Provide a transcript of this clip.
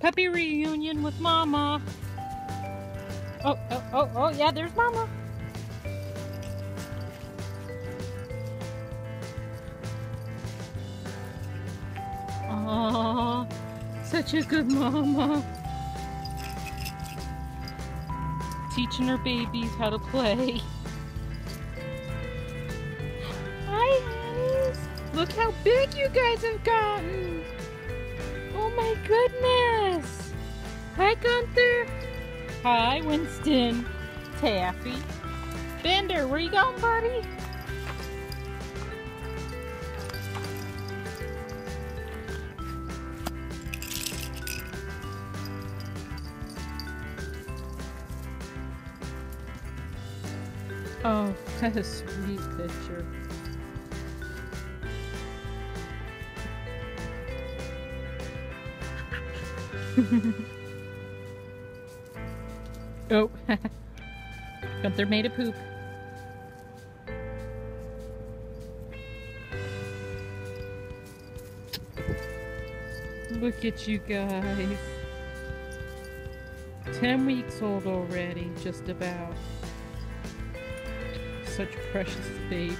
Puppy reunion with Mama. Oh, yeah, there's Mama. Aww, such a good mama. Teaching her babies how to play. Hi, honey's. Look how big you guys have gotten. Oh my goodness. Hi, Gunther. Hi, Winston. Taffy. Bender, where you going, buddy? Oh, what a sweet picture. Oh, Gunther made a poop. Look at you guys. 10 weeks old already, just about. Such precious babies.